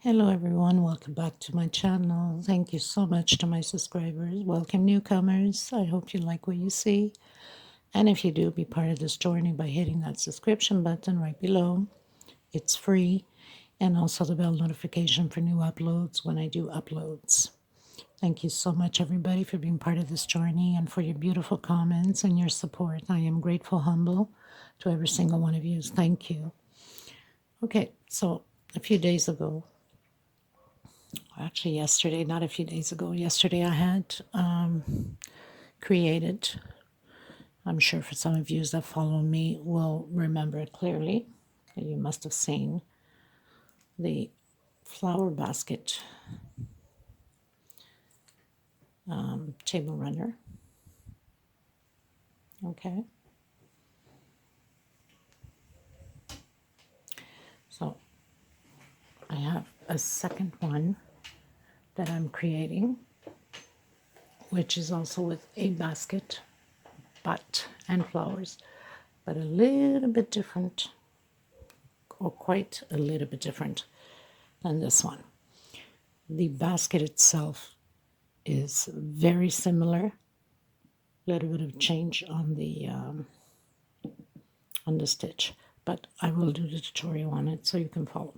Hello everyone, welcome back to my channel. Thank you so much to my subscribers. Welcome newcomers. I hope you like what you see. And if you do, be part of this journey by hitting that subscription button right below. It's free. And also the bell notification for new uploads when I do uploads. Thank you so much everybody for being part of this journey and for your beautiful comments and your support. I am grateful, humble to every single one of you. Thank you. Okay, so a few days ago, actually yesterday, not a few days ago, yesterday I had created, I'm sure for some of you that follow me will remember it clearly, you must have seen the flower basket table runner. Okay, so I have a second one that I'm creating, which is also with a basket, but and flowers, but a little bit different, or quite a little bit different than this one. The basket itself is very similar, a little bit of change on the stitch, but I will do the tutorial on it so you can follow.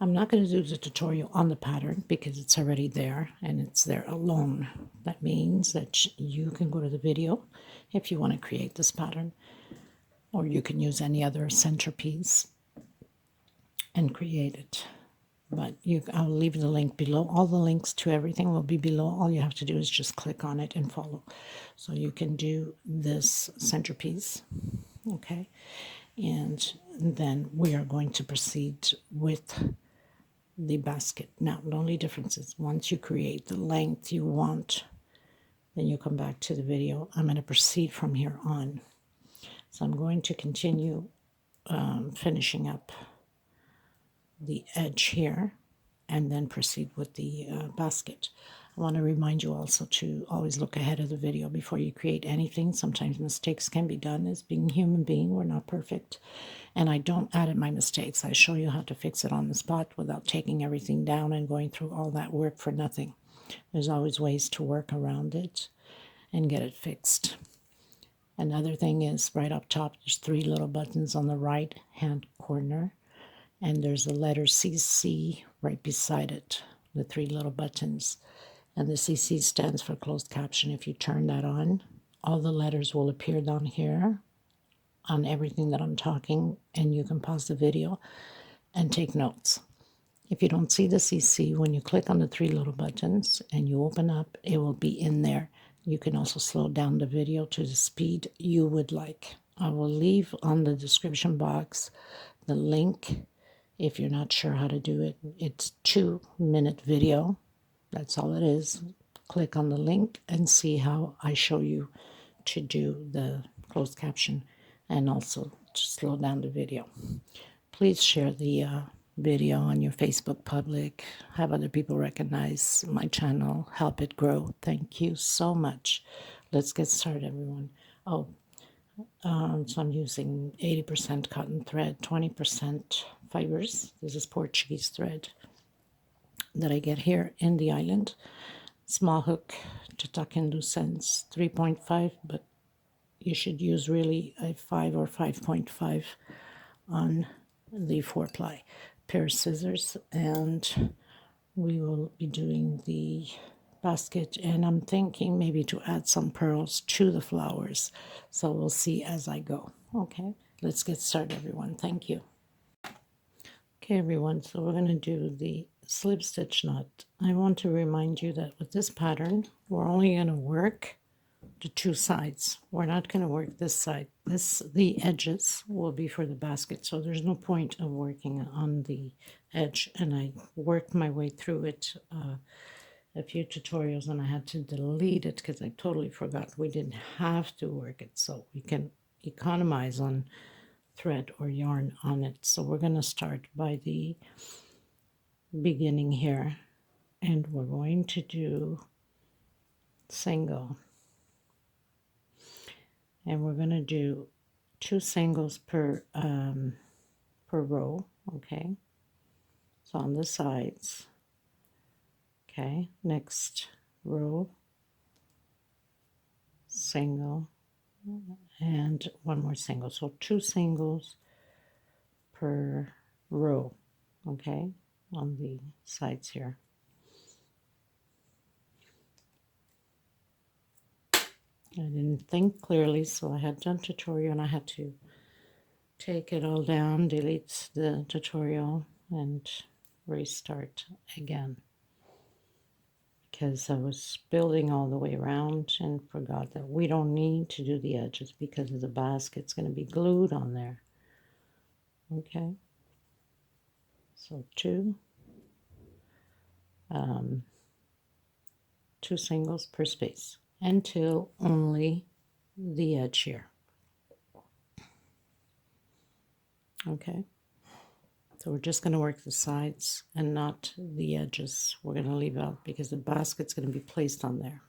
I'm not going to do the tutorial on the pattern because it's already there and it's there alone. That means that you can go to the video if you want to create this pattern, or you can use any other centerpiece and create it. But I'll leave the link below. All the links to everything will be below. All you have to do is just click on it and follow. So you can do this centerpiece, okay? And then we are going to proceed with the basket. Now, the only difference is once you create the length you want, then you come back to the video. I'm going to proceed from here on. So I'm going to continue finishing up the edge here and then proceed with the basket. I want to remind you also to always look ahead of the video before you create anything. Sometimes mistakes can be done. As being a human being, we're not perfect. And I don't edit my mistakes. I show you how to fix it on the spot without taking everything down and going through all that work for nothing. There's always ways to work around it and get it fixed. Another thing is right up top, there's 3 little buttons on the right hand corner. And there's a letter CC right beside it, the 3 little buttons. And the CC stands for closed caption. If you turn that on, all the letters will appear down here on everything that I'm talking, and you can pause the video and take notes. If you don't see the CC, when you click on the 3 little buttons and you open up, it will be in there. You can also slow down the video to the speed you would like. I will leave on the description box the link. If you're not sure how to do it, it's 2-minute video. That's all it is. Click on the link and see how I show you to do the closed caption and also to slow down the video. Please share the video on your Facebook public. Have other people recognize my channel. Help it grow. Thank you so much. Let's get started, everyone. Oh, so I'm using 80% cotton thread, 20% fibers. This is Portuguese thread that I get here in the island. Small hook to tuck in loose ends, 3.5, but you should use really a 5 or 5.5 on the 4-ply. Pair of scissors, and we will be doing the basket, and I'm thinking maybe to add some pearls to the flowers, so we'll see as I go. Okay, let's get started, everyone. Thank you. Okay, everyone, so we're going to do the slip stitch knot. I want to remind you that with this pattern, we're only going to work the 2 sides. We're not going to work this side. The edges will be for the basket, so there's no point of working on the edge. And I worked my way through it a few tutorials, and I had to delete it because I totally forgot we didn't have to work it, so we can economize on thread or yarn on it. So we're going to start by the beginning here, and we're going to do single, and we're going to do 2 singles per row. Okay, on the sides. Okay, next row, single, and one more single. So 2 singles per row, okay, on the sides here. I didn't think clearly, so I had done tutorial and I had to take it all down, delete the tutorial, and restart again. Because I was building all the way around and forgot that we don't need to do the edges because of the basket's going to be glued on there. Okay, so 2 singles per space until only the edge here. Okay, so we're just going to work the sides and not the edges. We're going to leave out because the basket's going to be placed on there.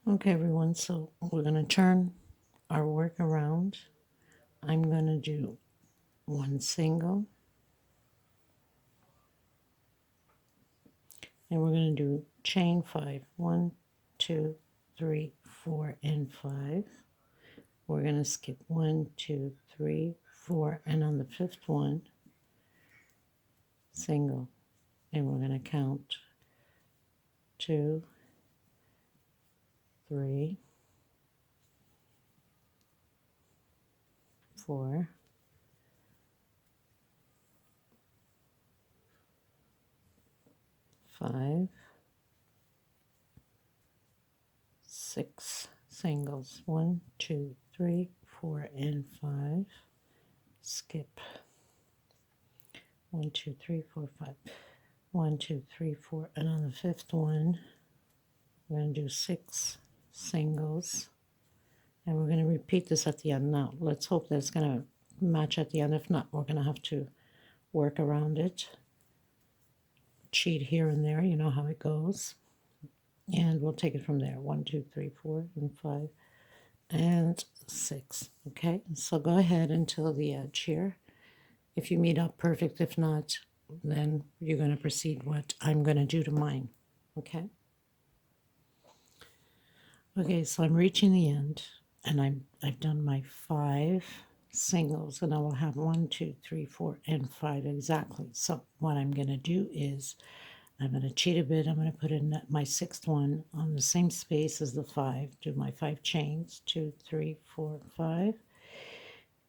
Okay, everyone, so we're going to turn our work around. I'm going to do 1 single, and we're going to do chain 5. 1, 2, 3, 4, and 5. We're going to skip 1, 2, 3, 4, and on the 5th one, single, and we're going to count 2, 3, 4, 5, 6 singles. 1, 2, 3, 4, and 5. Skip 1, 2, 3, 4, 5. 1, 2, 3, 4, and on the 5th one, we're going to do 6 singles, and we're going to repeat this at the end. Now, let's hope that it's going to match at the end. If not, we're going to have to work around it, cheat here and there, you know how it goes, and we'll take it from there. 1, 2, 3, 4, and 5, and 6. Okay, so go ahead until the edge here. If you meet up, perfect. If not, then you're going to proceed what I'm going to do to mine. Okay. Okay, so I'm reaching the end, and I've done my 5 singles, and I will have 1, 2, 3, 4, and 5 exactly. So what I'm going to do is I'm going to cheat a bit. I'm going to put in my 6th one on the same space as the 5. Do my 5 chains, 2, 3, 4, 5,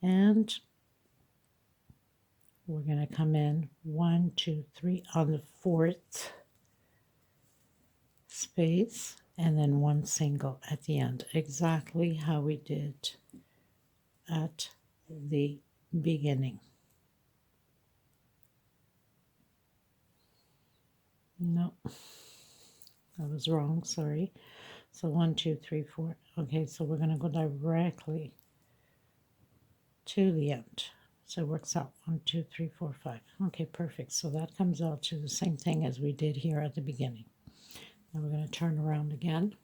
and we're going to come in 1, 2, 3 on the 4th space, and then 1 single at the end, exactly how we did at the beginning. No, I was wrong, sorry. So 1, 2, 3, 4. Okay, so we're going to go directly to the end. So it works out 1, 2, 3, 4, 5. Okay, perfect. So that comes out to the same thing as we did here at the beginning. Now we're going to turn around again.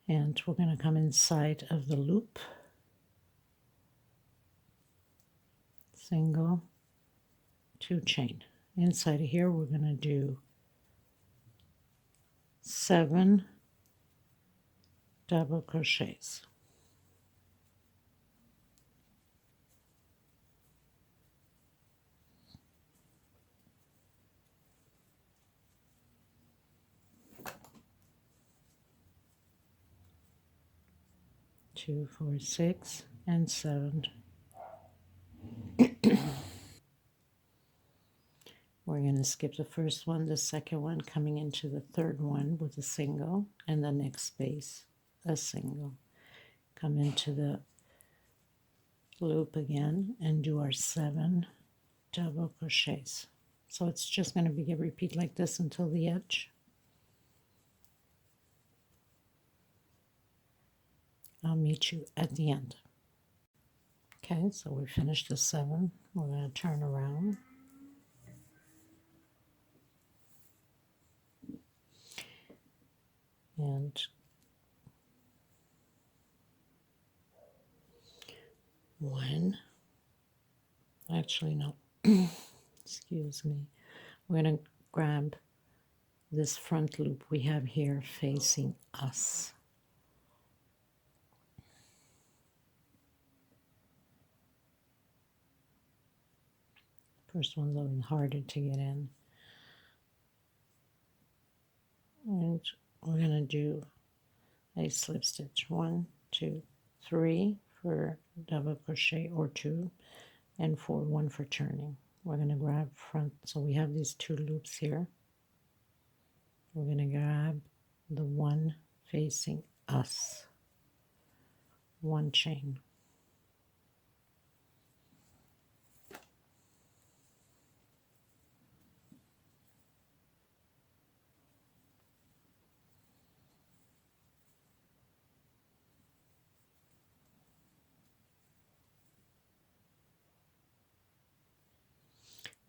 And we're going to come inside of the loop. Single, 2 chain. Inside of here, we're going to do 7 double crochets. Two, 4, 6, and 7. We're going to skip the first one, the second one, coming into the third one with a single, and the next space a single. Come into the loop again and do our 7 double crochets. So it's just going to be a repeat like this until the edge. I'll meet you at the end. Okay, so we finished the 7. We're going to turn around. And one, actually no, excuse me, we're going to grab this front loop we have here facing us. First one's a little harder to get in. And we're going to do a slip stitch, 1, 2, 3 for double crochet or 2, and 4, 1 for turning. We're going to grab front, so we have these 2 loops here. We're going to grab the one facing us, 1 chain.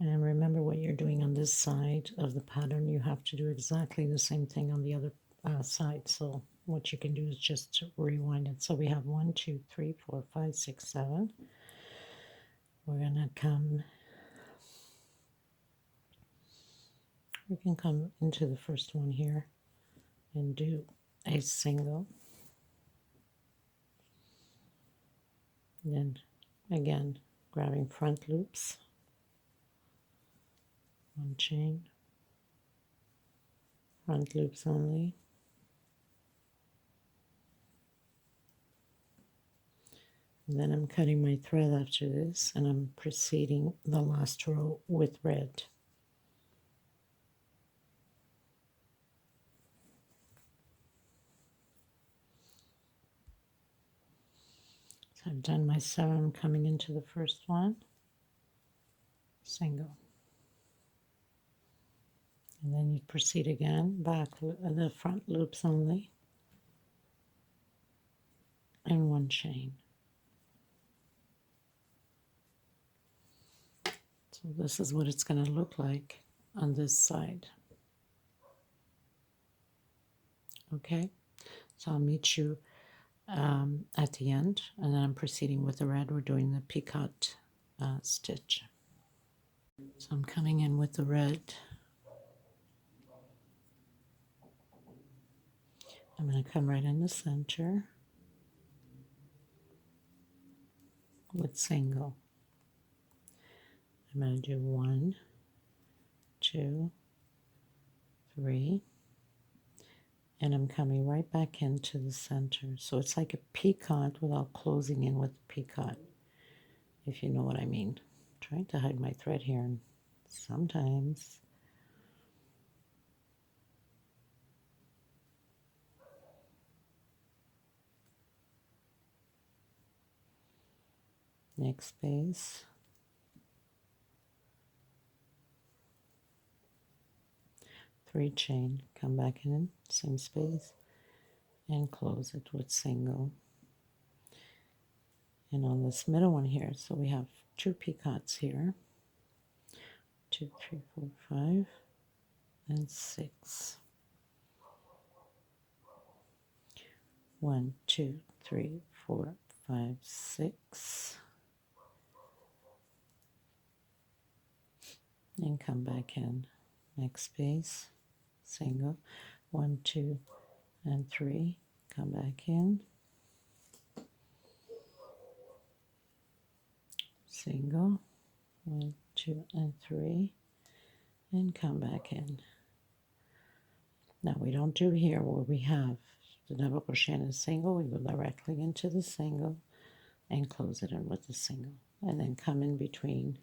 And remember what you're doing on this side of the pattern, you have to do exactly the same thing on the other side. So what you can do is just rewind it. So we have 1, 2, 3, 4, 5, 6, 7. We're gonna come, we can come into the first one here and do a single. And then again, grabbing front loops, 1 chain, front loops only, and then I'm cutting my thread after this, and I'm preceding the last row with red. So I've done my 7, coming into the first one, single. And then you proceed again, back the front loops only, and 1 chain. So this is what it's going to look like on this side. Okay, so I'll meet you at the end, and then I'm proceeding with the red. We're doing the peacock stitch. So I'm coming in with the red. I'm going to come right in the center with single. I'm going to do 1, 2, 3, and I'm coming right back into the center. So it's like a peacock without closing in with the peacock, if you know what I mean. I'm trying to hide my thread here, and sometimes next space, three chain, come back in, same space, and close it with single. And on this middle one here, so we have 2 peacocks here, 2, 3, 4, 5, and 6. 1, 2, 3, 4, 5, 6. And come back in. Next space, single. 1, 2, and 3. Come back in. Single. 1, 2, and 3. And come back in. Now we don't do here where we have the double crochet in a single. We go directly into the single and close it in with the single, and then come in between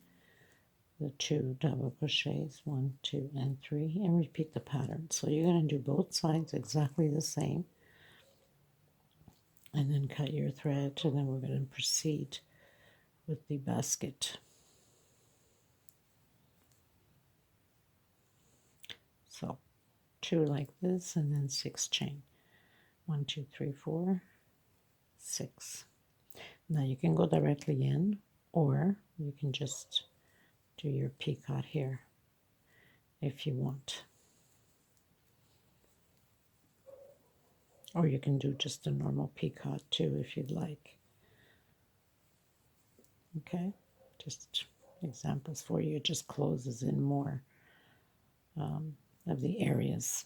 the 2 double crochets, 1, 2, and 3, and repeat the pattern. So you're going to do both sides exactly the same, and then cut your thread, and then we're going to proceed with the basket. So 2 like this, and then 6 chain. 1, 2, 3, 4, 6. Now you can go directly in, or you can just do your peacock here if you want. Or you can do just a normal peacock too if you'd like. Okay, just examples for you. It just closes in more of the areas.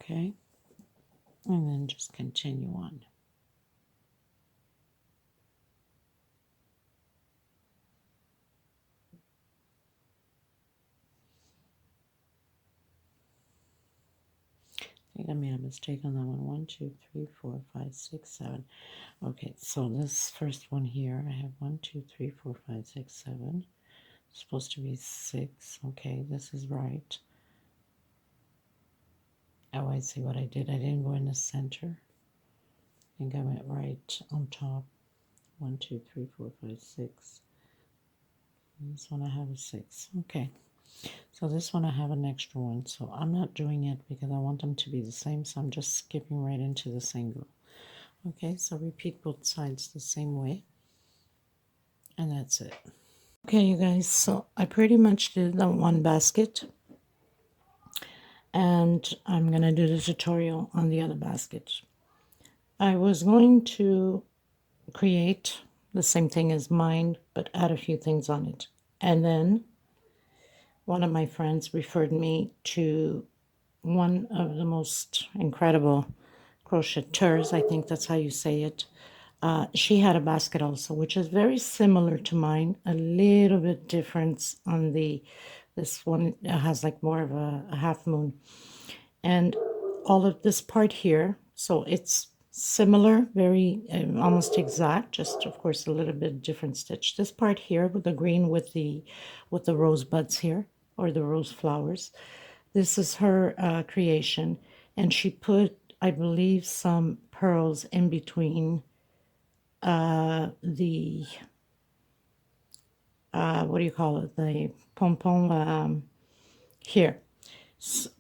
Okay, and then just continue on. I think I made a mistake on that one. 1, 2, 3, 4, 5, 6, 7. Okay, so this first one here, I have 1, 2, 3, 4, 5, 6, 7. It's supposed to be 6. Okay, this is right. Oh, I see what I did. I didn't go in the center. I think I went right on top. 1, 2, 3, 4, 5, 6. This one I have a 6. Okay. So this one I have an extra one. So I'm not doing it because I want them to be the same. So I'm just skipping right into the single. Okay, so repeat both sides the same way. And that's it. Okay, you guys, so I pretty much did the one basket. And I'm going to do the tutorial on the other basket. I was going to create the same thing as mine, but add a few things on it. And then one of my friends referred me to one of the most incredible crocheteurs, I think that's how you say it. She had a basket also, which is very similar to mine, a little bit different on this one has like more of a half moon. And all of this part here, so it's similar, very almost exact, just of course a little bit different stitch. This part here with the green with the rose buds here, or the rose flowers, this is her creation, and she put, I believe, some pearls in between the what do you call it, the pom-pom here.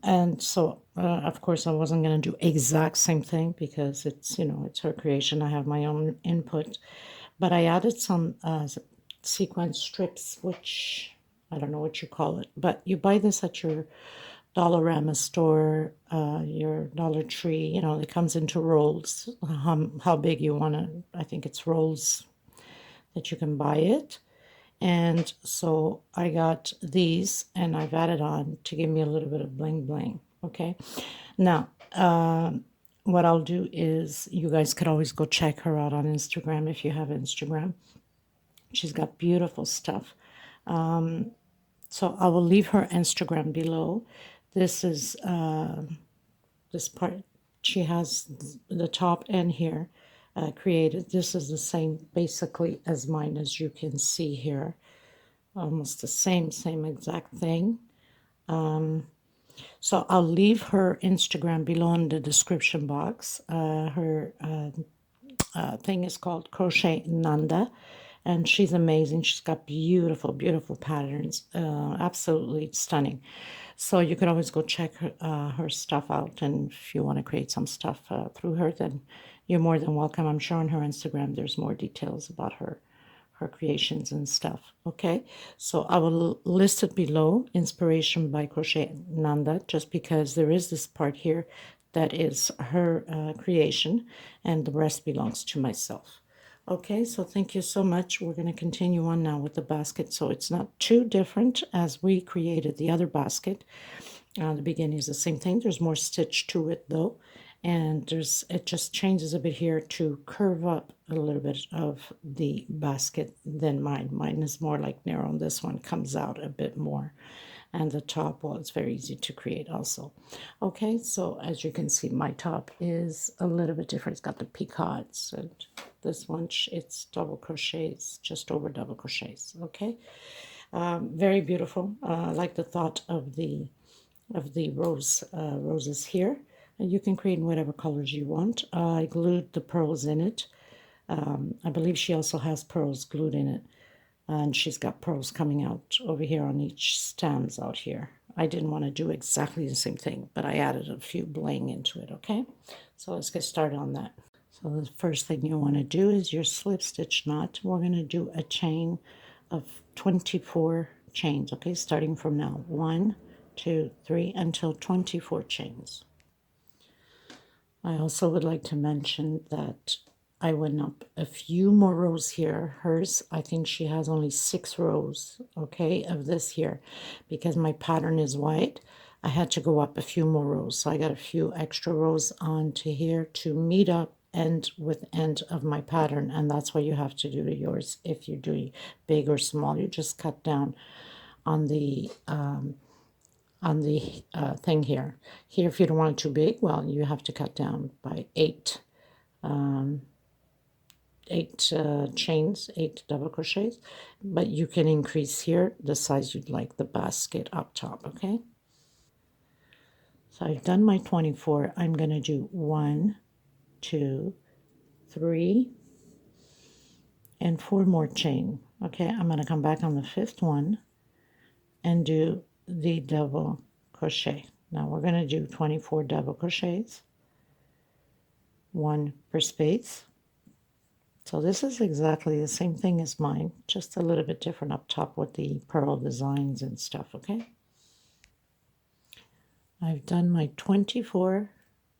And so of course I wasn't going to do exact same thing because it's, you know, it's her creation. I have my own input, but I added some sequence strips, which I don't know what you call it, but you buy this at your Dollarama store, your Dollar Tree. You know, it comes into rolls, how big you want to. I think it's rolls that you can buy it. And so I got these and I've added on to give me a little bit of bling bling. Okay, now what I'll do is, you guys could always go check her out on Instagram if you have Instagram. She's got beautiful stuff. So I will leave her Instagram below. This is this part. She has the top end here created. This is the same basically as mine, as you can see here. Almost the same exact thing. So I'll leave her Instagram below in the description box. Her thing is called Crochet Nanda, and she's amazing. She's got beautiful, beautiful patterns, absolutely stunning. So you could always go check her stuff out, and if you want to create some stuff through her, then you're more than welcome. I'm sure on her Instagram there's more details about her creations and stuff. Okay, so I will list it below, inspiration by Crochet Nanda, just because there is this part here that is her creation, and the rest belongs to myself. Okay, so thank you so much. We're going to continue on now with the basket, so it's not too different as we created the other basket. The beginning is the same thing. There's more stitch to it though, and it just changes a bit here to curve up a little bit of the basket than mine. Mine is more like narrow, and this one comes out a bit more. And the top, well, it's very easy to create also. Okay, so as you can see, my top is a little bit different. It's got the peacocks, and this one, it's double crochets, just over double crochets. Okay, very beautiful. I like the thought of the roses here. And you can create in whatever colors you want. I glued the pearls in it. I believe she also has pearls glued in it. and she's got pearls coming out over here on each stands out here. I didn't want to do exactly the same thing, but I added a few bling into it, okay? So let's get started on that. So the first thing you want to do is your slip stitch knot. We're going to do a chain of 24 chains, okay, starting from now. 1, 2, 3, until 24 chains. I also would like to mention that I went up a few more rows here. Hers, I think she has only 6 rows, okay, of this here. Because my pattern is white, I had to go up a few more rows. So I got a few extra rows onto here to meet up end with end of my pattern. And that's what you have to do to yours. If you're doing big or small, you just cut down on the thing here. Here, if you don't want it too big, well, you have to cut down by 8 chains, 8 double crochets, but you can increase here the size you'd like the basket up top, okay? So I've done my 24. I'm going to do 1, 2, 3, and 4 more chain, okay? I'm going to come back on the 5th one and do the double crochet. Now we're going to do 24 double crochets, 1 per space. So this is exactly the same thing as mine, just a little bit different up top with the pearl designs and stuff, okay? I've done my 24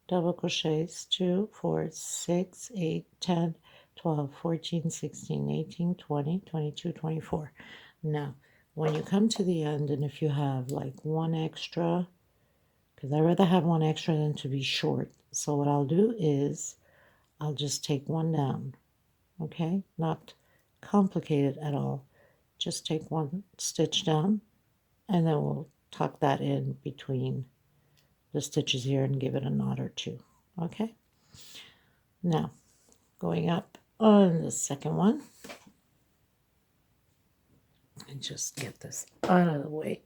double crochets, 2, 4, 6, 8, 10, 12, 14, 16, 18, 20, 22, 24. Now, when you come to the end, and if you have like one extra, because I'd rather have one extra than to be short. So what I'll do is I'll just take one down, okay? Not complicated at all. Just take one stitch down, and then we'll tuck that in between the stitches here and give it a knot or two, okay? Now, going up on the second one, and just get this out of the way.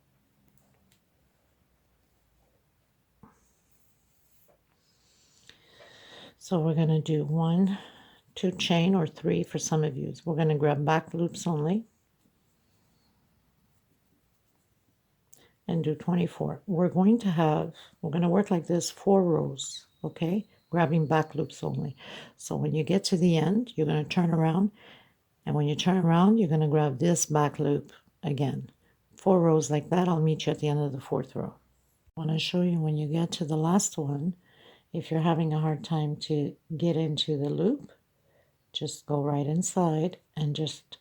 So we're going to do 1, 2 chain, or 3 for some of you. We're going to grab back loops only and do 24. We're going to work like this 4 rows, okay? Grabbing back loops only. So when you get to the end, you're going to turn around, and when you turn around, you're going to grab this back loop again. 4 rows like that. I'll meet you at the end of the 4th row. I want to show you when you get to the last one, if you're having a hard time to get into the loop, just go right inside and just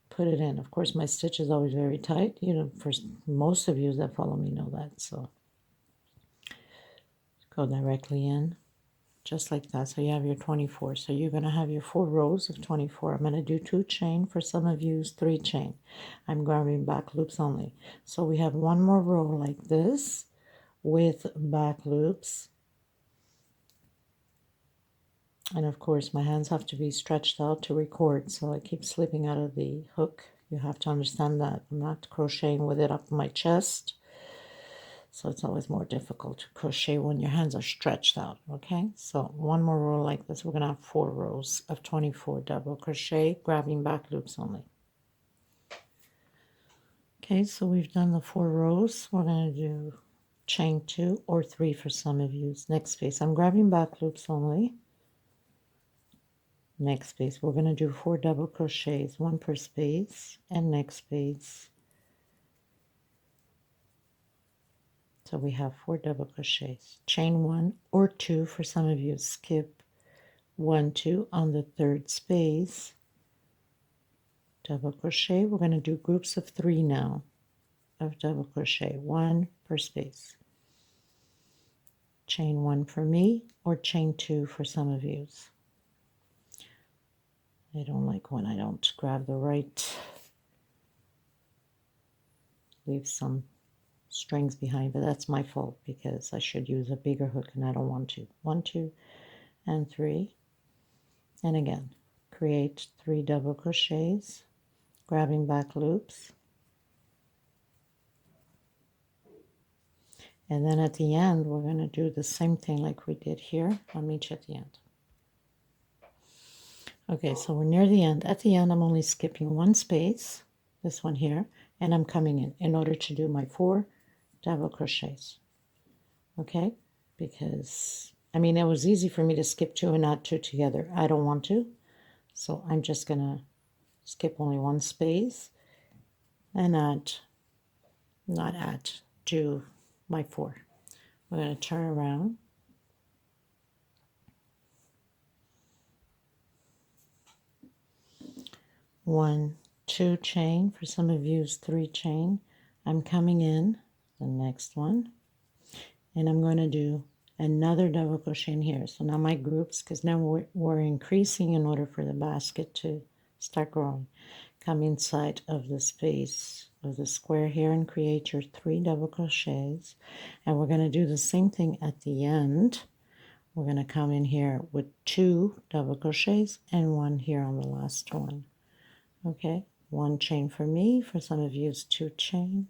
put it in. Of course, my stitch is always very tight. You know, for most of you that follow me know that. So go directly in, just like that. So you have your 24. So you're going to have your 4 rows of 24. I'm going to do 2 chain. For some of you, 3 chain. I'm grabbing back loops only. So we have one more row like this with back loops. And of course, my hands have to be stretched out to record, so I keep slipping out of the hook. You have to understand that. I'm not crocheting with it up my chest, so it's always more difficult to crochet when your hands are stretched out, okay? So one more row like this. We're going to have 4 rows of 24 double crochet, grabbing back loops only. Okay, so we've done the 4 rows. We're going to do chain 2 or 3 for some of you. Next space, I'm grabbing back loops only. Next space, we're going to do 4 double crochets, 1 per space, and next space. So we have 4 double crochets. Chain 1 or 2 for some of you. Skip 1, 2 on the 3rd space. Double crochet. We're going to do groups of 3 now of double crochet, 1 per space. Chain 1 for me, or chain 2 for some of you. I don't like when I don't grab the right, leave some strings behind, but that's my fault because I should use a bigger hook and I don't want to. 1, 2, and 3. And again, create 3 double crochets, grabbing back loops. And then at the end, we're going to do the same thing like we did here. I'll meet you at the end. Okay, so we're near the end. At the end, I'm only skipping one space, this one here, and I'm coming in order to do my 4 double crochets. Okay, because I mean, it was easy for me to skip 2 and add 2 together. I don't want to, so I'm just gonna skip only one space and do my 4. We're gonna turn around. 1, 2 chain. For some of you, it's 3 chain. I'm coming in the next one, and I'm going to do another double crochet in here. So now my groups, because now we're increasing in order for the basket to start growing. Come inside of the space of the square here and create your 3 double crochets, and we're going to do the same thing at the end. We're going to come in here with 2 double crochets and 1 here on the last one. Okay, 1 chain for me. For some of you, it's 2 chain.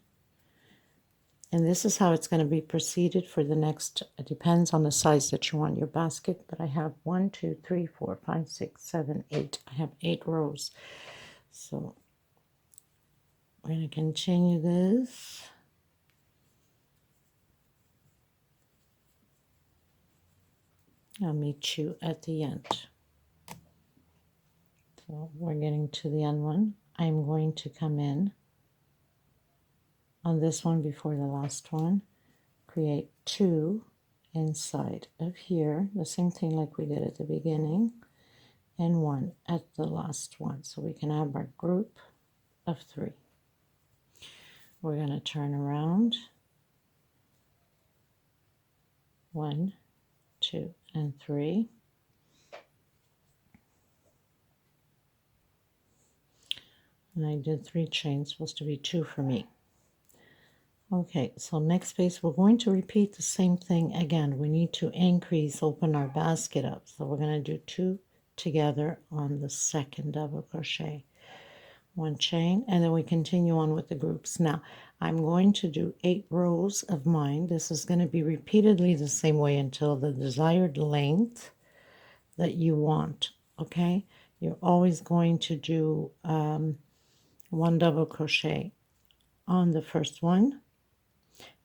And this is how it's going to be proceeded for the next, it depends on the size that you want your basket, but I have 1, 2, 3, 4, 5, 6, 7, 8. I have 8 rows. So we're going to continue this. I'll meet you at the end. So we're getting to the end one. I'm going to come in on this one before the last one, create 2 inside of here, the same thing like we did at the beginning, and 1 at the last one, so we can have our group of 3. We're going to turn around, 1, 2, and 3. And I did 3 chains, supposed to be 2 for me. Okay, so next space, we're going to repeat the same thing again. We need to increase, open our basket up. So we're going to do 2 together on the second double crochet. 1 chain, and then we continue on with the groups. Now, I'm going to do 8 rows of mine. This is going to be repeatedly the same way until the desired length that you want, okay? You're always going to do 1 double crochet on the first one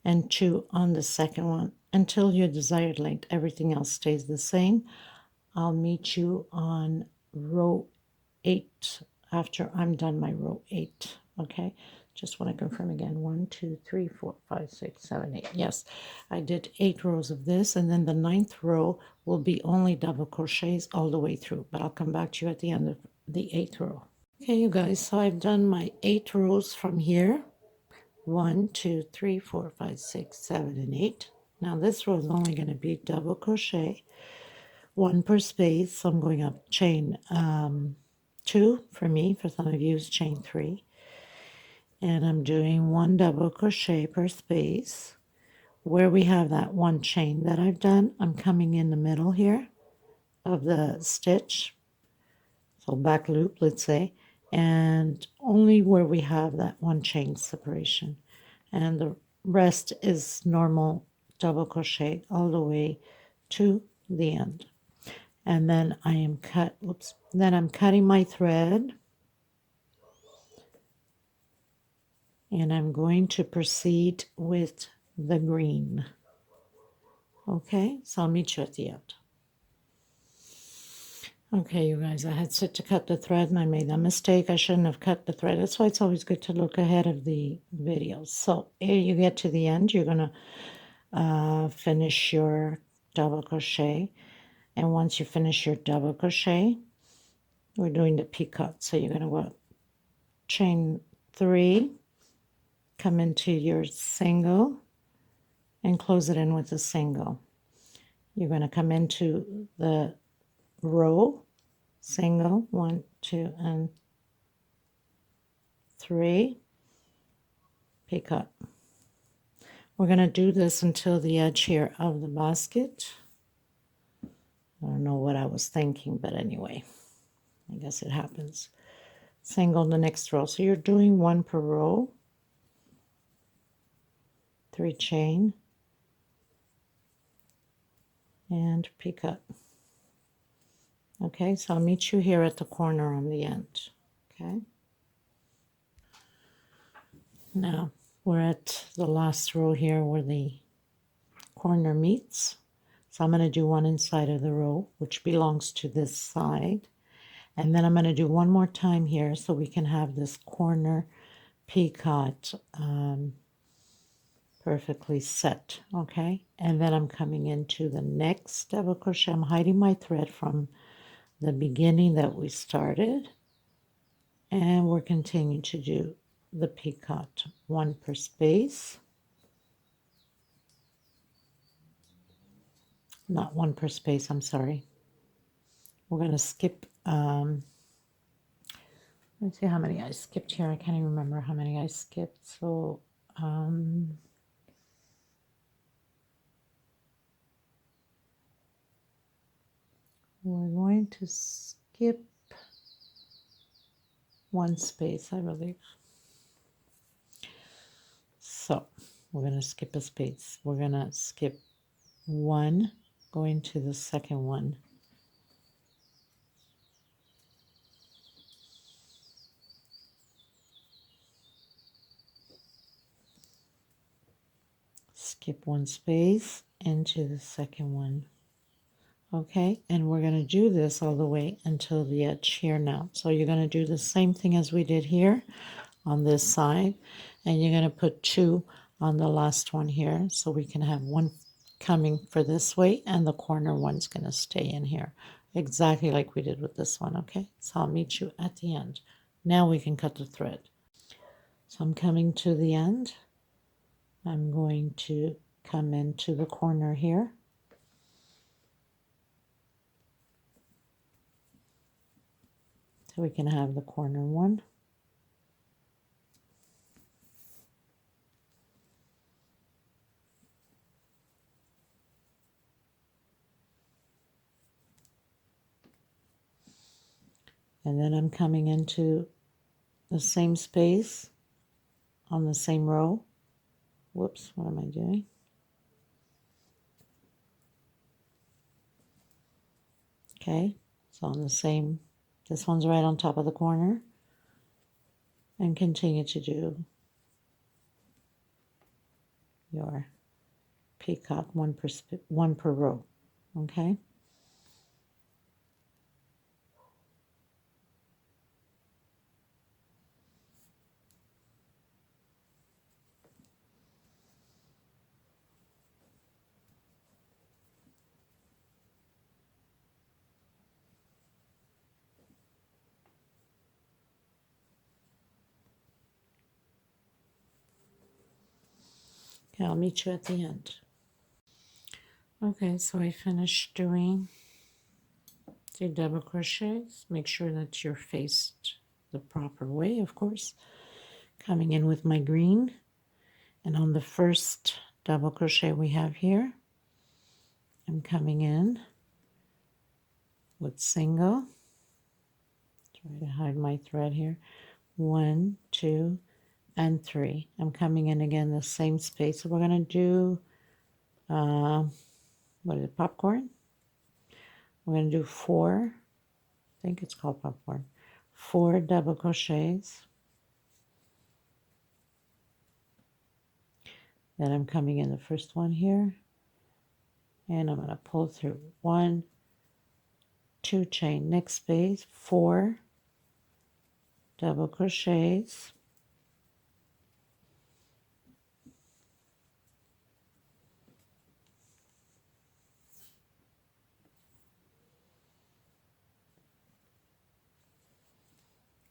and 2 on the second one until your desired length. Everything else stays the same. I'll meet you on row 8 after I'm done my row 8, okay? Just want to confirm again. 1, 2, 3, 4, 5, 6, 7, 8. Yes, I did 8 rows of this, and then the 9th row will be only double crochets all the way through, but I'll come back to you at the end of the 8th row. Okay, you guys, so I've done my 8 rows from here. 1, 2, 3, 4, 5, 6, 7, and 8. Now this row is only going to be double crochet, 1 per space, so I'm going up chain 2 for me, for some of you is chain 3, and I'm doing 1 double crochet per space. Where we have that 1 chain that I've done, I'm coming in the middle here of the stitch, so back loop, let's say, and only where we have that 1 chain separation, and the rest is normal double crochet all the way to the end. And then I am then I'm cutting my thread, and I'm going to proceed with the green. Okay, so I'll meet you at the end. Okay, you guys, I had set to cut the thread and I made that mistake. I shouldn't have cut the thread. That's why it's always good to look ahead of the videos. So here you get to the end, you're going to finish your double crochet. And once you finish your double crochet, we're doing the peacock. So you're going to go chain 3, come into your single, and close it in with a single. You're going to come into the row, single, 1, 2, and 3, peacock. We're going to do this until the edge here of the basket. I don't know what I was thinking, but anyway, I guess it happens. Single the next row. So you're doing 1 per row, 3 chain, and peacock. Okay, so I'll meet you here at the corner on the end. Okay. Now we're at the last row here where the corner meets. So I'm going to do one inside of the row, which belongs to this side. And then I'm going to do one more time here so we can have this corner peacock perfectly set. Okay. And then I'm coming into the next double crochet. I'm hiding my thread from the beginning that we started. And we're continuing to do the peacock, one per space. Not one per space, I'm sorry. We're going to skip, let's see how many I skipped here. I can't even remember how many I skipped. So, we're going to skip one space, I believe. So, we're going to skip a space. We're going to skip one, going to the second one. Skip one space into the second one. Okay, and we're going to do this all the way until the edge here now. So you're going to do the same thing as we did here on this side, and you're going to put two on the last one here so we can have one coming for this way and the corner one's going to stay in here, exactly like we did with this one. Okay, so I'll meet you at the end. Now we can cut the thread. So I'm coming to the end. I'm going to come into the corner here. So we can have the corner one. And then I'm coming into the same space on the same row. Whoops, what am I doing? Okay, so on the same, this one's right on top of the corner. And continue to do your peacock one per row. Okay. Okay, I'll meet you at the end. Okay, so I finished doing the double crochets. Make sure that you're faced the proper way, of course. Coming in with my green, and on the first double crochet we have here, I'm coming in with single. Try to hide my thread here. 1, 2, and 3. I'm coming in again the same space. So we're going to do what is it, popcorn? We're going to do 4, I think it's called popcorn, 4 double crochets. Then I'm coming in the first one here, and I'm going to pull through 1, 2 chain, next space, 4 double crochets.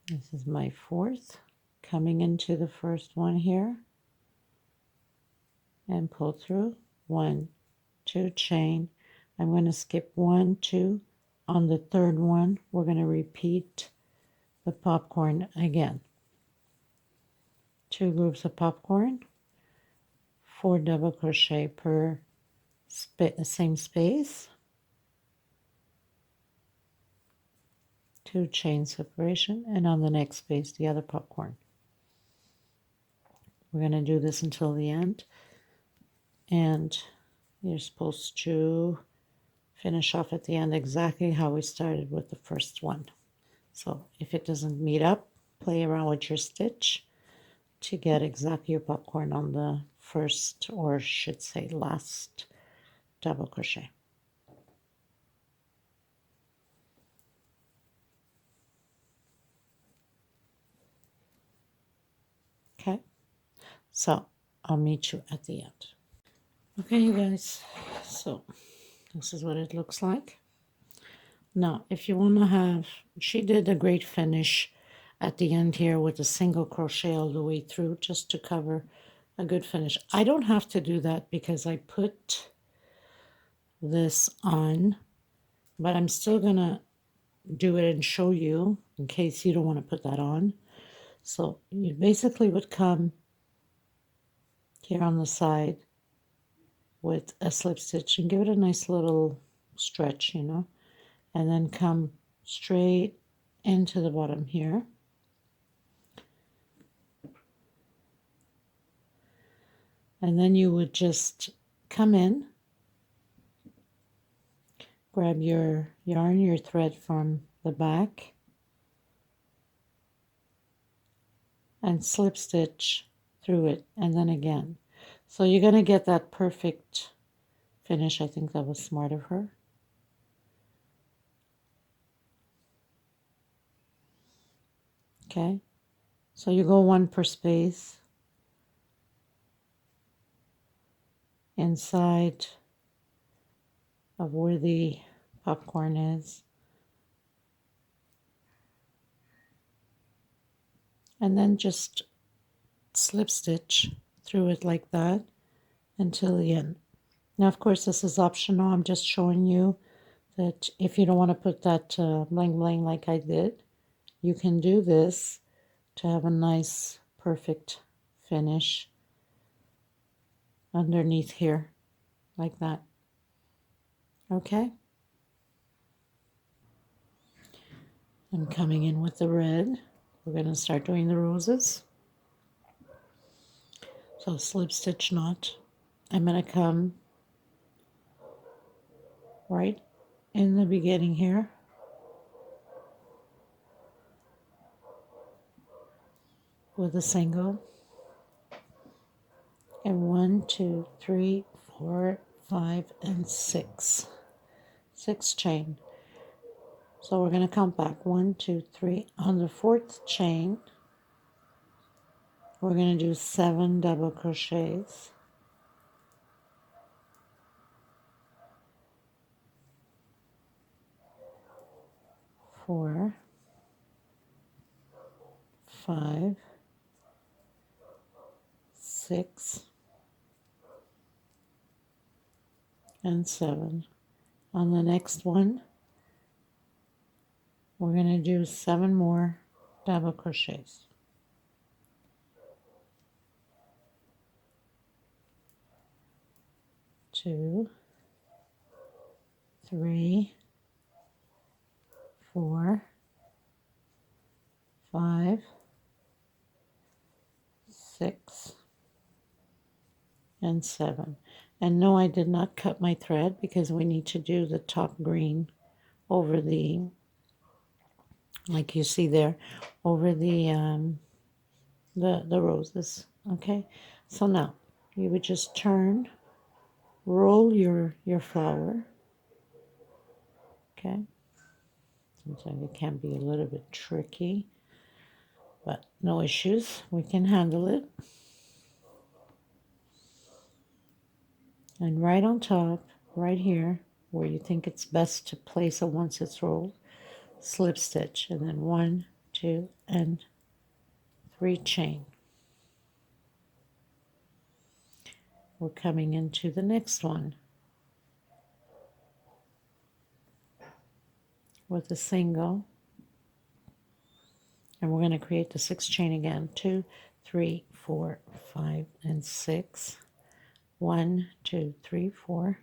This is my 4th, coming into the first one here, and pull through 1, 2 chain. I'm going to skip 1, 2. On the third one, we're going to repeat the popcorn again. 2 groups of popcorn, 4 double crochet per same space, 2 chain separation, and on the next space the other popcorn. We're going to do this until the end, and you're supposed to finish off at the end exactly how we started with the first one. So if it doesn't meet up, play around with your stitch to get exactly your popcorn on the first, or should say last, double crochet. Okay, so I'll meet you at the end. Okay, you guys, so this is what it looks like. Now, if you want to have, she did a great finish at the end here with a single crochet all the way through just to cover a good finish. I don't have to do that because I put this on, but I'm still going to do it and show you in case you don't want to put that on. So you basically would come here on the side with a slip stitch and give it a nice little stretch, you know, and then come straight into the bottom here. And then you would just come in, grab your yarn, your thread from the back, and slip stitch through it, and then again. So you're going to get that perfect finish. I think that was smart of her. Okay, so you go one per space inside of where the popcorn is, and then just slip stitch through it like that until the end. Now, of course, this is optional. I'm just showing you that if you don't want to put that bling bling like I did, you can do this to have a nice, perfect finish underneath here, like that. Okay? I'm coming in with the red. We're going to start doing the roses. So slip stitch knot. I'm going to come right in the beginning here. With a single. And 1, 2, 3, 4, 5, and 6. 6 chain. So we're going to count back. 1, 2, 3. On the 4th chain, we're going to do 7 double crochets. 4, 5, 6, and 7. On the next one, we're going to do 7 more double crochets. 2, 3, 4, 5, 6, and 7. And no, I did not cut my thread because we need to do the top green over the, like you see there, over the roses. Okay, so now you would just turn, roll your flower. Okay, sometimes it can be a little bit tricky, but no issues, we can handle it. And right on top, right here, where you think it's best to place it once it's rolled, slip stitch, and then 1, 2, and 3 chain. We're coming into the next one with a single, and we're going to create the 6 chain again. 2, 3, 4, 5, and 6. 1, 2, 3, 4.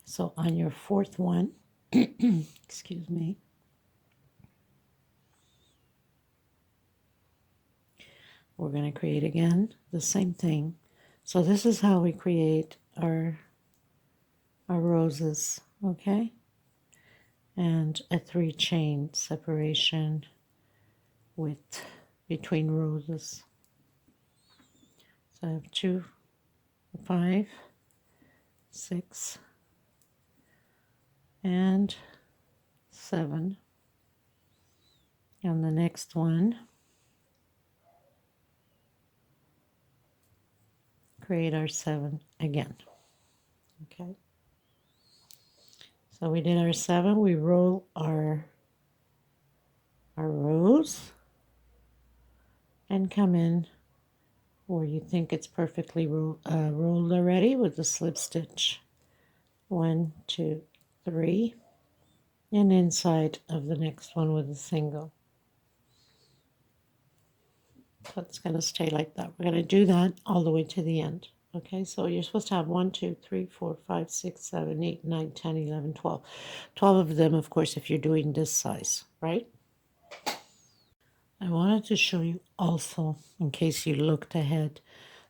So on your 4th one, excuse me, we're going to create again the same thing. So this is how we create our roses okay, and a 3 chain separation with between rows. So I have 2, 5, 6, and 7. And the next one, create our 7 again. Okay, so we did our 7. We roll our rows and come in where you think it's perfectly rolled already with the slip stitch. 1, 2, 3, and inside of the next one with a single. So it's going to stay like that. We're going to do that all the way to the end. Okay, so you're supposed to have 1, 2, 3, 4, 5, 6, 7, 8, 9, 10, 11, 12. 12 of them, of course, if you're doing this size, right? I wanted to show you also, in case you looked ahead.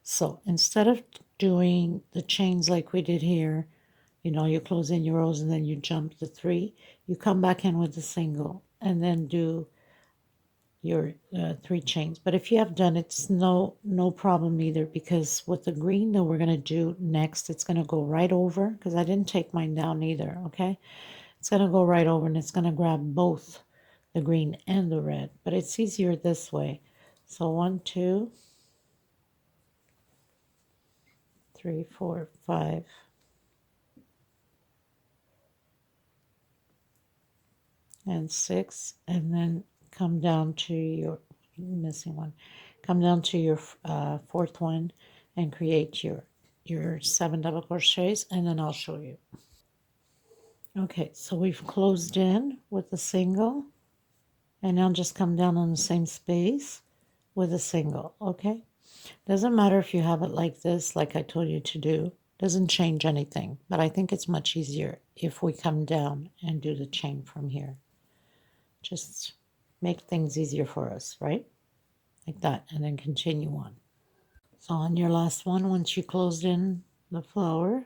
So instead of doing the chains like we did here, you know, you close in your rows and then you jump the 3, you come back in with the single and then do your 3 chains. But if you have done it, it's no problem either, because with the green that we're going to do next, it's going to go right over, because I didn't take mine down either, okay? It's going to go right over and it's going to grab both the green and the red, but it's easier this way. So 1, 2, 3, 4, 5, and 6, and then come down to your missing one. Come down to your fourth one and create your 7 double crochets, and then I'll show you. Okay, so we've closed in with a single, and now just come down on the same space with a single. Okay, doesn't matter if you have it like this, like I told you to do, doesn't change anything, but I think it's much easier if we come down and do the chain from here. Just make things easier for us, right? Like that, and then continue on. So on your last one, once you closed in the flower,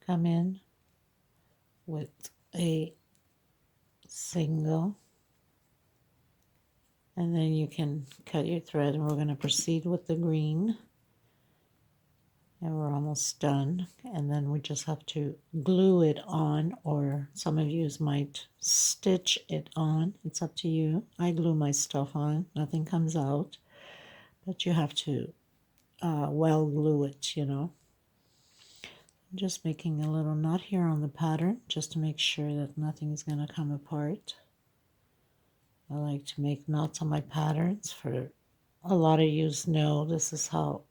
come in with a single, and then you can cut your thread, and we're going to proceed with the green, and we're almost done. And then we just have to glue it on, or some of you might stitch it on. It's up to you. I glue my stuff on, nothing comes out, but you have to well glue it, you know. I'm just making a little knot here on the pattern just to make sure that nothing is going to come apart. I like to make knots on my patterns. For a lot of you know, this is how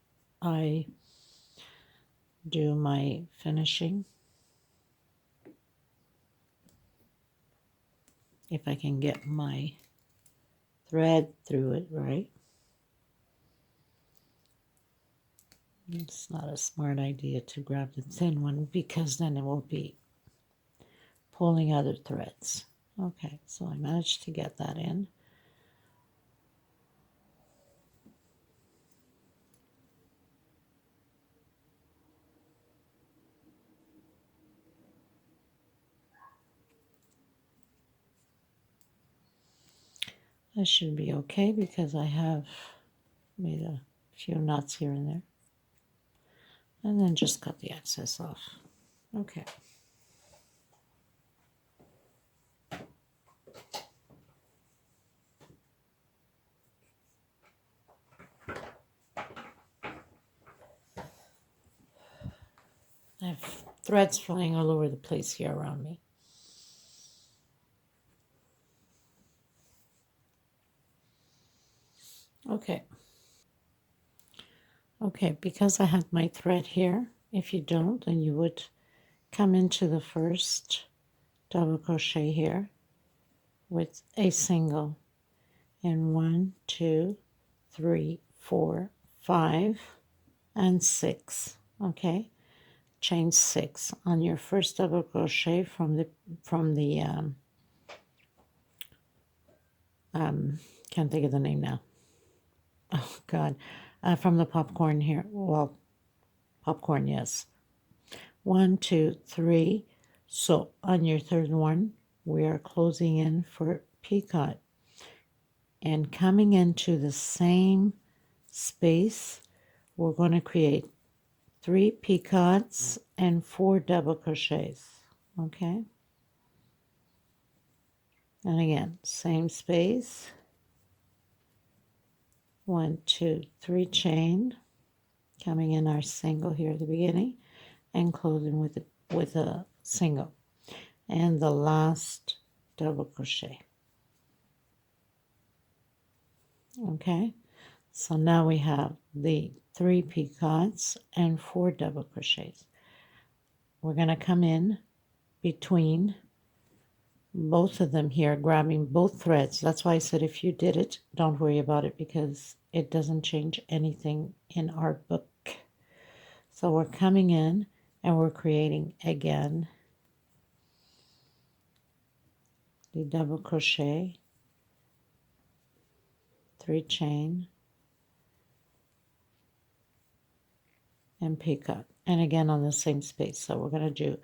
I do my finishing. If I can get my thread through it, right? It's not a smart idea to grab the thin one, because then it will be pulling other threads. Okay, so I managed to get that in. That should be okay, because I have made a few knots here and there. And then just cut the excess off. Okay. I have threads flying all over the place here around me. Okay. Okay, because I have my thread here, if you don't, then you would come into the first double crochet here with a single, and 1, 2, 3, 4, 5, and 6. Okay, chain 6 on your first double crochet from the can't think of the name now. Oh God, from the popcorn here. Well, popcorn, yes. 1, 2, 3. So on your third one, we are closing in for peacock and coming into the same space. We're going to create 3 peacocks and 4 double crochets. Okay, and again, same space. 1, 2, 3 chain, coming in our single here at the beginning and closing with a single, and the last double crochet. Okay, so now we have the 3 peacocks and 4 double crochets. We're going to come in between both of them here, grabbing both threads. That's why I said if you did it, don't worry about it, because it doesn't change anything in our book. So we're coming in and we're creating again the double crochet, 3 chain, and peacock, and again on the same space. So we're going to do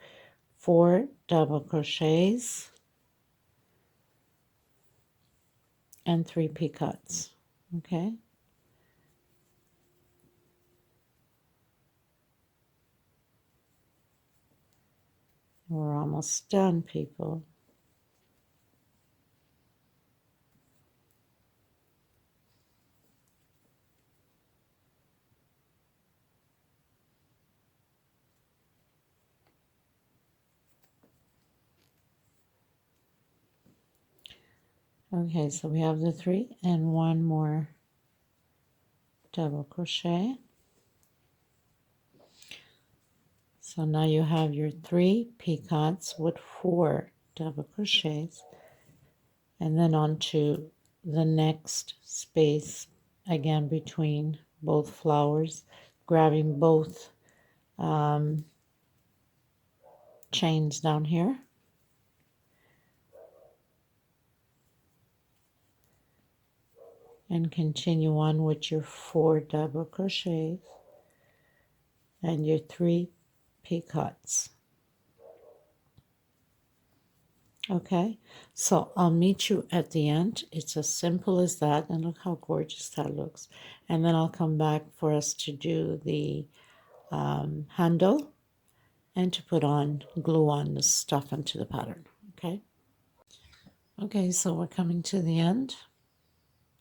4 double crochets and 3 peacocks. Okay, we're almost done, people. Okay, so we have the 3 and 1 more double crochet. So now you have your 3 peacocks with 4 double crochets, and then on to the next space, again between both flowers, grabbing both chains down here, and continue on with your 4 double crochets and your 3 peacocks. Okay, so I'll meet you at the end. It's as simple as that, and look how gorgeous that looks. And then I'll come back for us to do the handle and to put on glue on the stuff into the pattern. Okay. Okay, so we're coming to the end,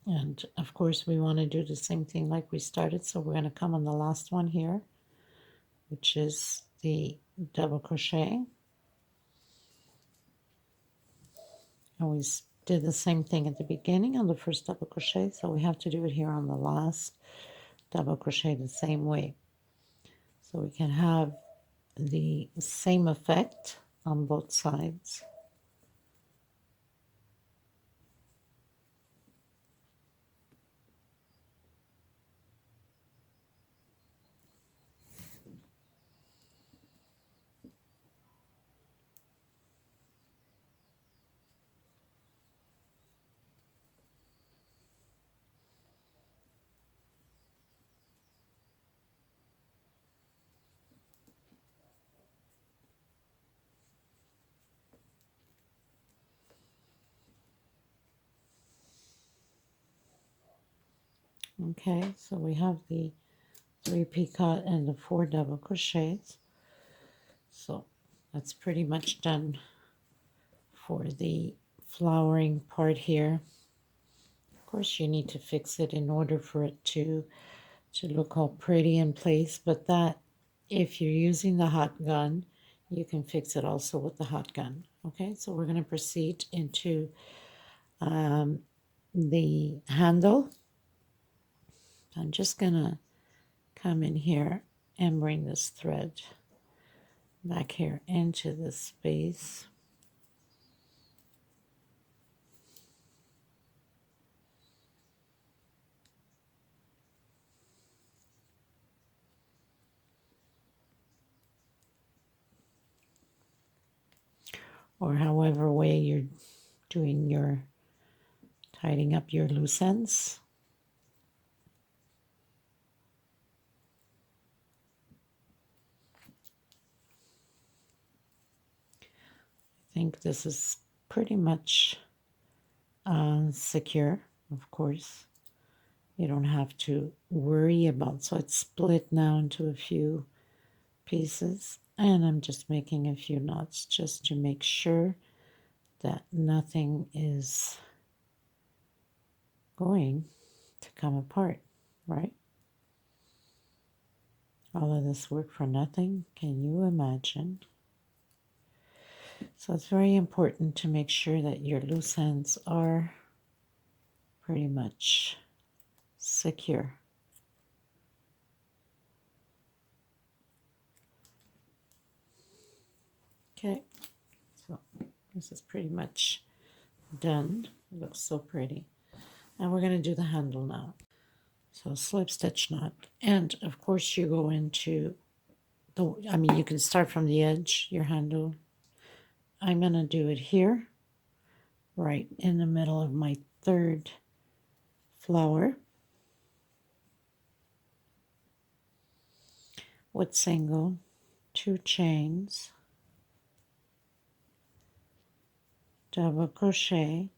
and of course we want to do the same thing like we started. So we're going to come on the last one here, which is the double crochet. And we did the same thing at the beginning on the first double crochet, so we have to do it here on the last double crochet the same way, so we can have the same effect on both sides. Okay, so we have the 3 peacock and the 4 double crochets, so that's pretty much done for the flowering part here. Of course you need to fix it in order for it to look all pretty in place, but that, if you're using the hot gun, you can fix it also with the hot gun. Okay, so we're going to proceed into the handle. I'm just going to come in here and bring this thread back here into this space. Or however way you're doing your tidying up your loose ends. think this is pretty much secure, of course. You don't have to worry about, so it's split now into a few pieces, and I'm just making a few knots just to make sure that nothing is going to come apart, right? All of this work for nothing, can you imagine? So it's very important to make sure that your loose ends are pretty much secure. Okay, so this is pretty much done. It looks so pretty. And we're going to do the handle now. So slip stitch knot. And of course you go into the, you can start from the edge, your handle. I'm going to do it here, right in the middle of my third flower with single, 2 chains, double crochet,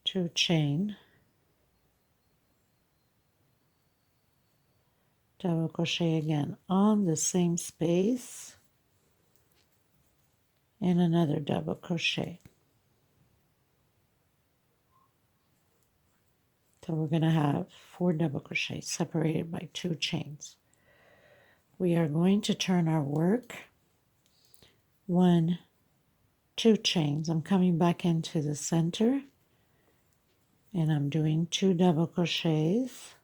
two chain, double crochet again on the same space, and another double crochet. So we're going to have 4 double crochets separated by 2 chains. We are going to turn our work 1, 2 chains. I'm coming back into the center and I'm doing 2 double crochets,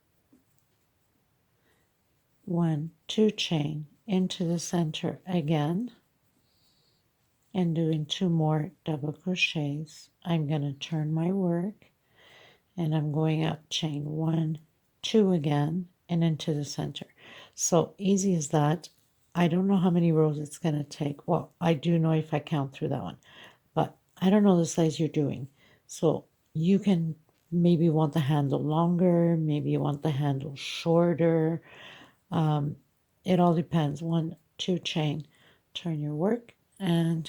1, 2 chain into the center again, and doing 2 more double crochets. I'm going to turn my work and I'm going up chain 1, 2 again, and into the center. So easy as that. I don't know how many rows it's going to take. Well, I do know if I count through that one, but I don't know the size you're doing. So you can maybe want the handle longer, maybe you want the handle shorter. It all depends. 1, 2 chain, turn your work and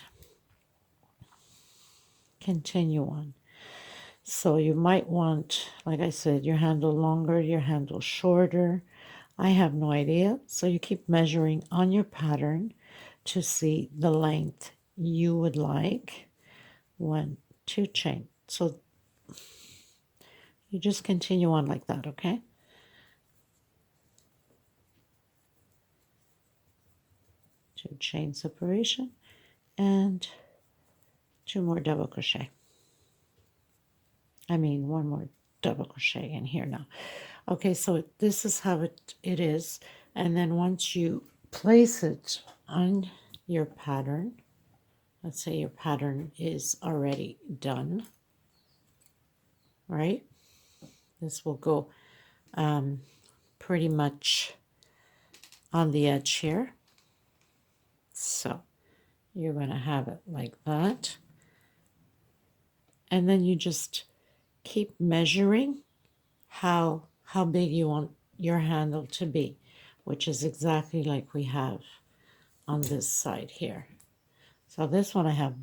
continue on. So you might want, like I said, your handle longer, your handle shorter. I have no idea. So you keep measuring on your pattern to see the length you would like. 1, 2 chain. So you just continue on like that, okay? Two chain separation and 2 more double crochet. I mean 1 more double crochet in here now. Okay, so this is how it is. And then once you place it on your pattern, let's say your pattern is already done, right? This will go pretty much on the edge here. So you're going to have it like that. And then you just keep measuring how big you want your handle to be, which is exactly like we have on this side here. So this one I have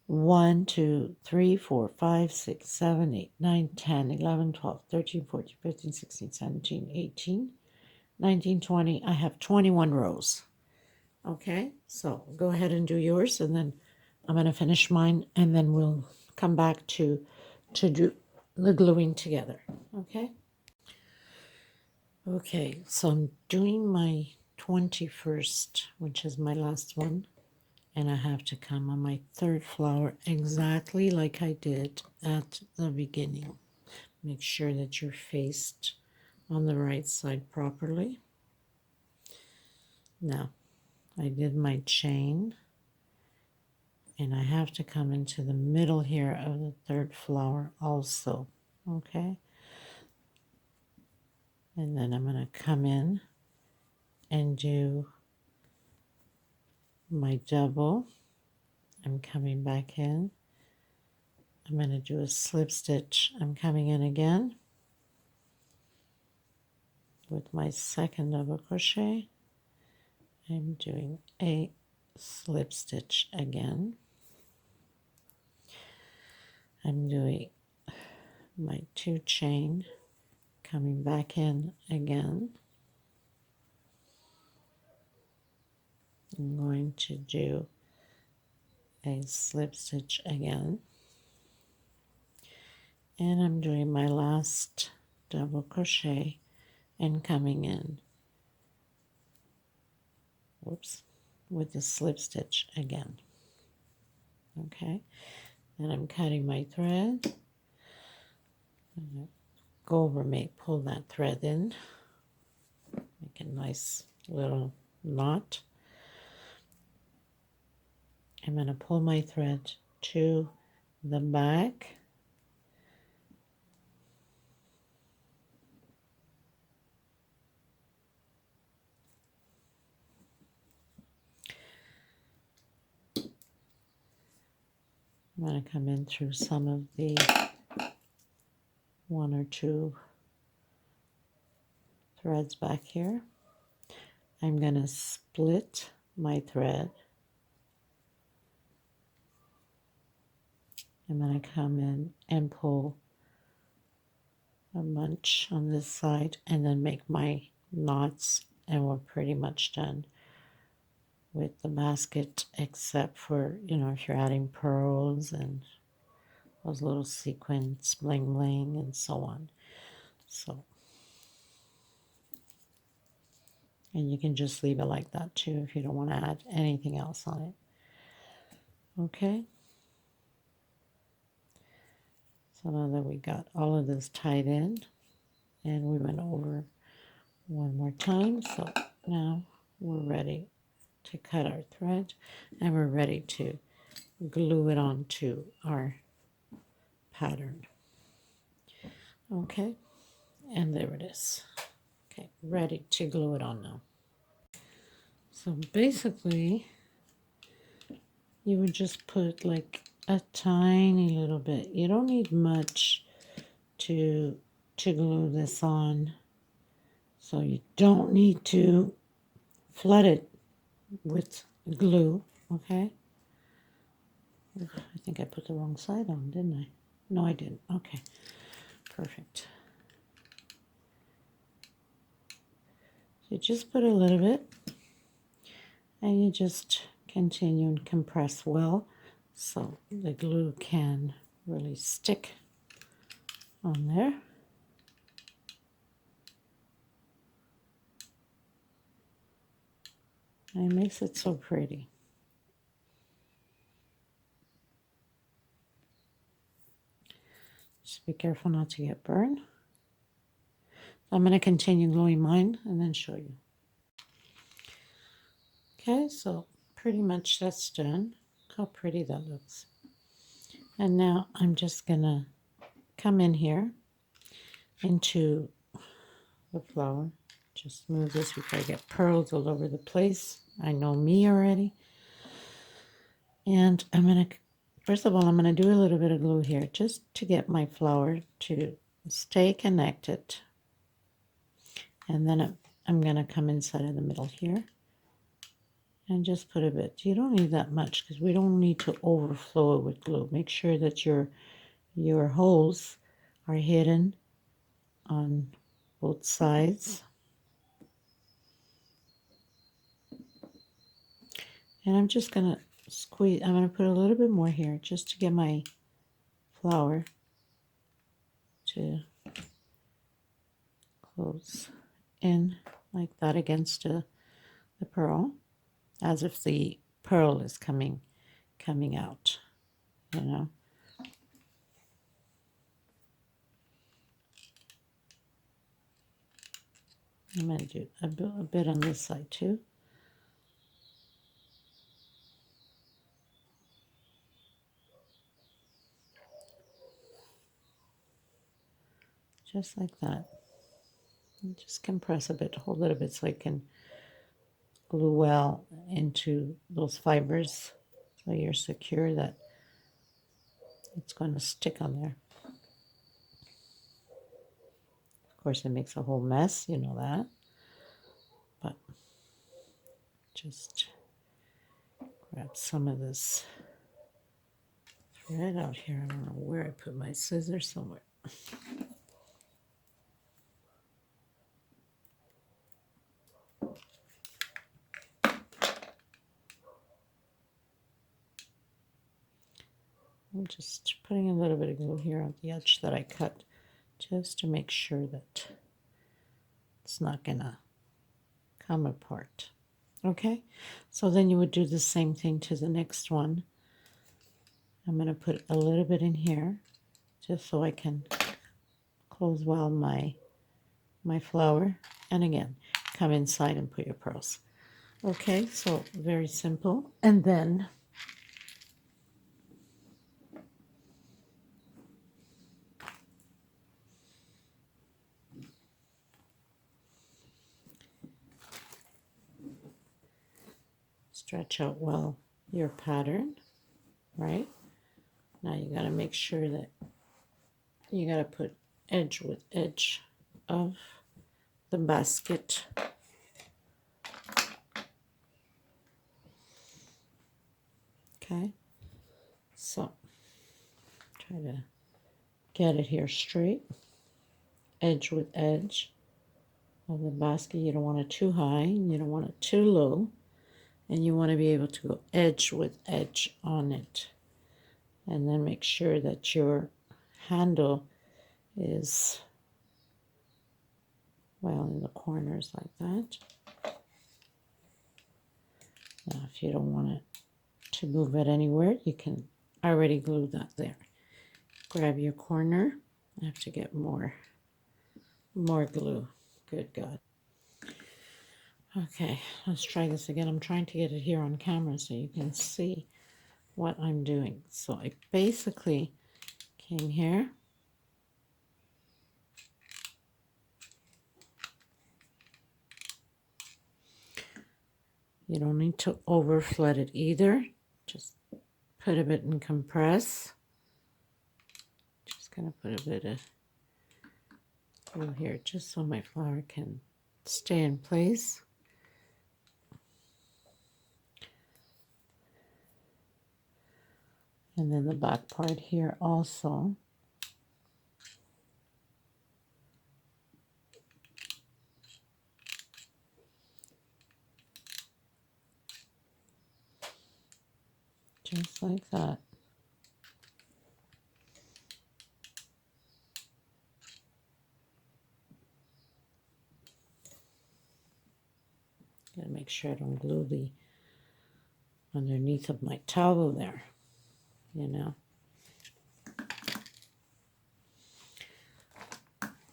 1, 2, 3, 4, 5, 6, 7, 8, 9, 10, 11, 12, 13, 14, 15, 16, 17, 18, 19, 20. I have 21 rows. Okay, so go ahead and do yours, and then I'm going to finish mine, and then we'll come back to do the gluing together. Okay? Okay, so I'm doing my 21st, which is my last one, and I have to come on my third flower exactly like I did at the beginning. Make sure that you're faced on the right side properly. Now, I did my chain, and I have to come into the middle here of the third flower also, okay? And then I'm going to come in and do my double. I'm coming back in. I'm going to do a slip stitch. I'm coming in again with my second double crochet, I'm doing a slip stitch again. I'm doing my 2 chain, coming back in again. I'm going to do a slip stitch again, and I'm doing my last double crochet and coming in, whoops, with the slip stitch again. Okay, and I'm cutting my thread. Go over, pull that thread in, make a nice little knot. I'm going to pull my thread to the back, I'm going to come in through some of the 1 or 2 threads back here. I'm going to split my thread. I'm going to come in and pull a bunch on this side and then make my knots, and we're pretty much done with the basket, except for, you know, if you're adding pearls and those little sequins, bling bling, and so on. So, and you can just leave it like that too if you don't want to add anything else on it. Okay. So now that we got all of this tied in, and we went over one more time, so now we're ready to cut our thread, and we're ready to glue it onto our pattern. Okay, and there it is. Okay, ready to glue it on now. So basically, you would just put like a tiny little bit. You don't need much to glue this on. So you don't need to flood it with glue, okay? I think I put the wrong side on, didn't I? No, I didn't. Okay, perfect. So you just put a little bit, and you just continue and compress well so the glue can really stick on there. And it makes it so pretty. Just be careful not to get burned. I'm going to continue gluing mine and then show you. Okay, so pretty much that's done. Look how pretty that looks. And now I'm just going to come in here into the flower. Just move this before I get pearls all over the place. I know me already. And I'm going to, first of all, I'm going to do a little bit of glue here just to get my flower to stay connected. And then I'm going to come inside of the middle here and just put a bit. You don't need that much because we don't need to overflow it with glue. Make sure that your holes are hidden on both sides. And I'm just going to squeeze, I'm going to put a little bit more here just to get my flower to close in like that against the pearl, as if the pearl is coming out, you know. I'm going to do a bit on this side too. Just like that. And just compress a bit, hold it a bit so I can glue well into those fibers so you're secure that it's going to stick on there. Of course, it makes a whole mess, you know that. But just grab some of this thread out here. I don't know where I put my scissors, somewhere. I'm just putting a little bit of glue here on the edge that I cut, just to make sure that it's not gonna come apart. Okay, so then you would do the same thing to the next one. I'm gonna put a little bit in here, just so I can close well my flower, and again, come inside and put your pearls. Okay, so very simple. And then stretch out well your pattern, right? Now you got to make sure that you got to put edge with edge of the basket. Okay, so try to get it here straight, edge with edge of the basket. You don't want it too high, you don't want it too low, and you want to be able to go edge with edge on it. And then make sure that your handle is well in the corners like that. Now if you don't want it to move it anywhere, you can already glue that there. Grab your corner. I have to get more glue. Good God. Okay, let's try this again. I'm trying to get it here on camera so you can see what I'm doing. So I basically came here, you don't need to over flood it either, just put a bit and compress. Just gonna put a bit of glue here just so my flower can stay in place. And then the back part here also. Just like that. Gotta make sure I don't glue the underneath of my towel there, you know.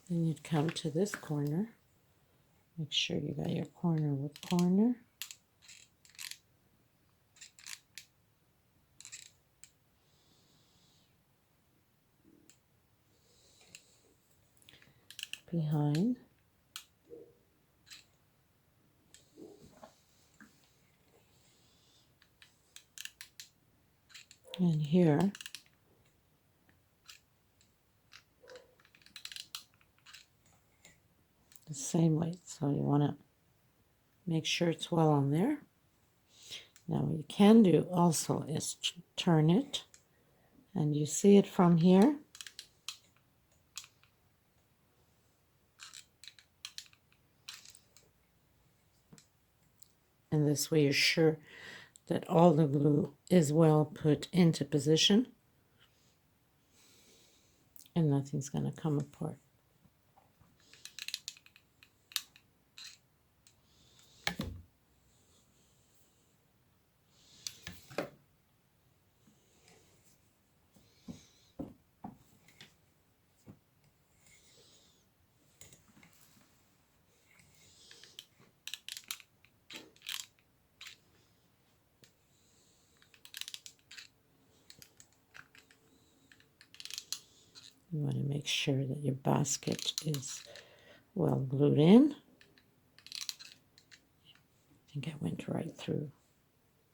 Then you'd come to this corner. Make sure you got your corner with corner. Behind. And here. The same way, so you want to make sure it's well on there. Now what you can do also is turn it, and you see it from here. And this way you're sure that all the glue is well put into position and nothing's going to come apart. You want to make sure that your basket is well glued in. I think I went right through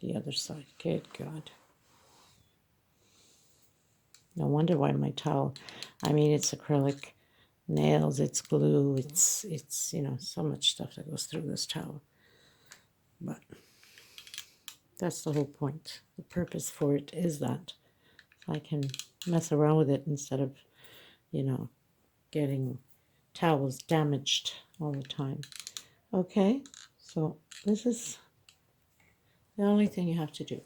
the other side. Good God. No wonder why my towel, I mean, it's acrylic nails, it's glue, it's you know, so much stuff that goes through this towel. But That's the whole point. The purpose for it is that I can mess around with it instead of, you know, getting towels damaged all the time. Okay, so this is the only thing you have to do.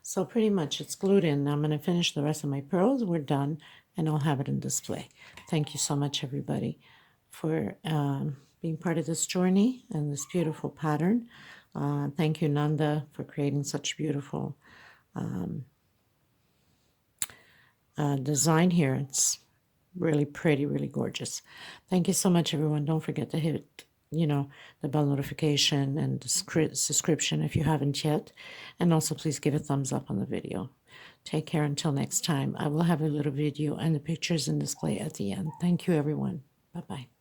So pretty much it's glued in. Now I'm going to finish the rest of my pearls. We're done, and I'll have it in display. Thank you so much, everybody, for being part of this journey and this beautiful pattern. Thank you, Nanda, for creating such beautiful design here. It's really pretty, really gorgeous. Thank you so much, everyone. Don't forget to hit, the bell notification and subscription if you haven't yet. And also, please give a thumbs up on the video. Take care until next time. I will have a little video and the pictures in display at the end. Thank you, everyone. Bye-bye.